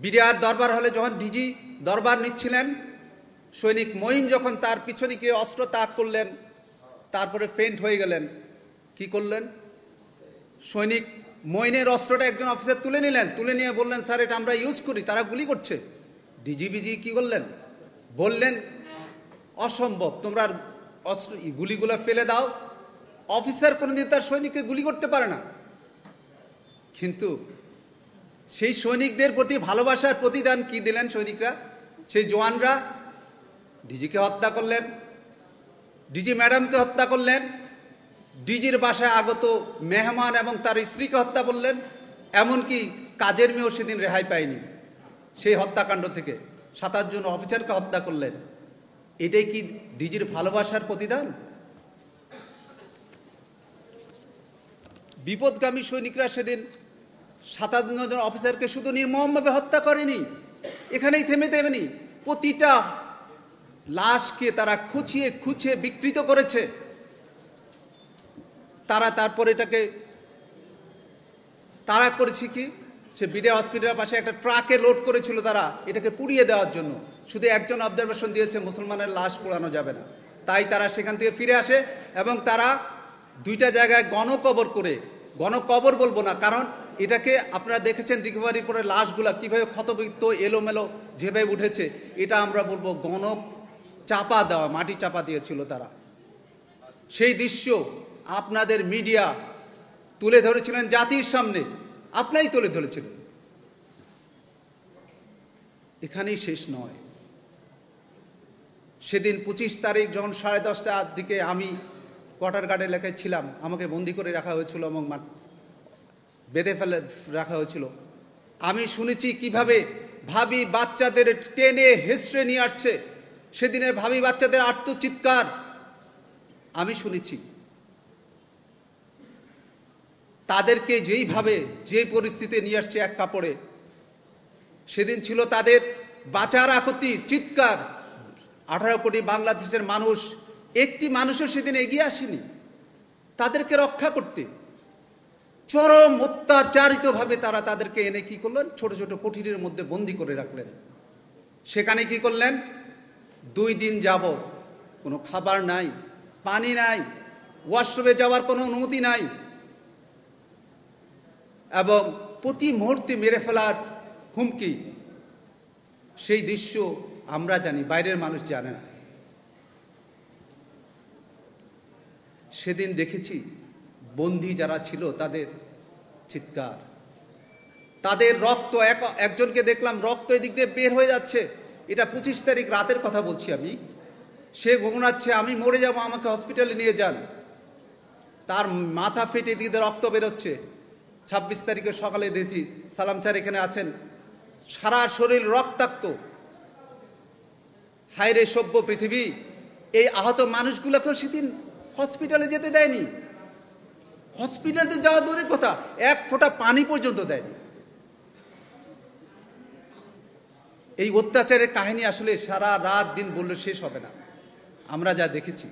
BDR দরবার হলে যখন ডিজি দরবার নিচ্ছিলেন, সৈনিক মঈন যখন তার পিছনে গিয়ে অস্ত্র তাক করলেন, তারপরে ফেন্ট হয়ে গেলেন, কি করলেন? সৈনিক মঈনের অস্ত্রটা একজন অফিসার তুলে নিলেন, তুলে নিয়ে বললেন, স্যার এটা আমরা ইউজ করি, তারা গুলি করছে। ডিজিবিজি কি করলেন? বললেন, অসম্ভব, তোমরা অস্ত্র গুলিগুলো ফেলে দাও। অফিসার কোনোদিন তার সৈনিককে গুলি করতে পারে না, কিন্তু সেই সৈনিকদের প্রতি ভালোবাসার প্রতিদান কি দিলেন সৈনিকরা, সেই জওয়ানরা? ডিজিকে হত্যা করলেন, ডিজি ম্যাডামকে হত্যা করলেন, ডিজির বাসায় আগত মেহমান এবং তার স্ত্রীকে হত্যা করলেন, এমনকি কাজের মেয়েও সেদিন রেহাই পায়নি সেই হত্যাকাণ্ড থেকে। 27 জন অফিসারকে হত্যা করলেন। এটাই কি ডিজির ভালোবাসার প্রতিদান? বিপদগামী সৈনিকরা সেদিন 57 জন অফিসারকে শুধু নির্মমভাবে হত্যা করেনি, এখানেই থেমে দেয়নি, প্রতিটা লাশকে তারা খুঁচিয়ে খুঁচিয়ে বিকৃত করেছে। তারা তারপর এটাকে তারা করেছে কি, সে বিডিআর হসপিটালের পাশে একটা ট্রাকে লোড করেছিল তারা এটাকে পুড়িয়ে দেওয়ার জন্য। শুধু একজন অবজারভেশন দিয়েছে মুসলমানের লাশ পোড়ানো যাবে না, তাই তারা সেখান থেকে ফিরে আসে এবং তারা 2টা জায়গায় গণকবর করে, গণকবর বলবো না কারণ এটাকে আপনারা দেখেছেন রিকভারি পরে লাশগুলা কীভাবে ক্ষতবিক্ষত এলোমেলো যেভাবে উঠেছে, এটা আমরা বলবো গণ চাপা দেওয়া, মাটি চাপা দিয়েছিল তারা। সেই দৃশ্য আপনাদের মিডিয়া তুলে ধরেছিলেন জাতির সামনে, আপনাই তুলে ধরেছিলেন। এখানেই শেষ নয়। সেদিন 25 তারিখ যখন 10:30টার দিকে আমি কোয়ার্টার গার্ড এলাকায় ছিলাম, আমাকে বন্দি করে রাখা হয়েছিল এবং বেঁধে ফেলে রাখা হয়েছিল। আমি শুনেছি কিভাবে ভাবি বাচ্চাদের টেনে হেসড়ে নিয়ে আসছে, সেদিনের ভাবি বাচ্চাদের আর্তচিৎকার আমি শুনেছি। তাদেরকে যেইভাবে যে পরিস্থিতি নিয়ে আসছে এক কাপড়ে, সেদিন ছিল তাদের বাঁচার আকুতি, চিৎকার। 18 কোটি বাংলাদেশের মানুষ, একটি মানুষও সেদিন এগিয়ে আসেনি তাদেরকে রক্ষা করতে। চরম অত্যাচারিতভাবে তারা তাদেরকে এনে কি করলেন, ছোট ছোট কুঠিরের মধ্যে বন্দি করে রাখলেন। সেখানে কি করলেন, 2 দিন যাবত কোনো খাবার নাই, পানি নাই, ওয়াশরুমে যাওয়ার কোনো অনুমতি নাই এবং প্রতি মুহূর্তে মেরে ফেলার হুমকি। সেই দৃশ্য আমরা জানি, বাইরের মানুষ জানে না। সেদিন দেখেছি বন্দী যারা ছিল তাদের চিৎকার, তাদের রক্ত, একজনকে দেখলাম রক্ত এদিক দিয়ে বের হয়ে যাচ্ছে। এটা 25 তারিখ রাতের কথা বলছি আমি। সে ঘুমোচ্ছে, আমি মরে যাব, আমাকে হসপিটালে নিয়ে যান। তার মাথা ফেটে দিয়ে রক্ত বেরোচ্ছে। 26 তারিখে সকালে দেখছি, সালাম স্যার এখানে আছেন, সারা শরীর রক্তাক্ত। হায়রে সভ্য পৃথিবী, এই আহত মানুষগুলোকেও সেদিন হসপিটালে যেতে দেয়নি। হসপিটালে যাওয়া দূরের কথা, 1 ফোঁটা পানি পর্যন্ত দেয়নি। এই অত্যাচারের কাহিনী আসলে সারা রাত দিন বললে শেষ হবে না। আমরা যা দেখেছি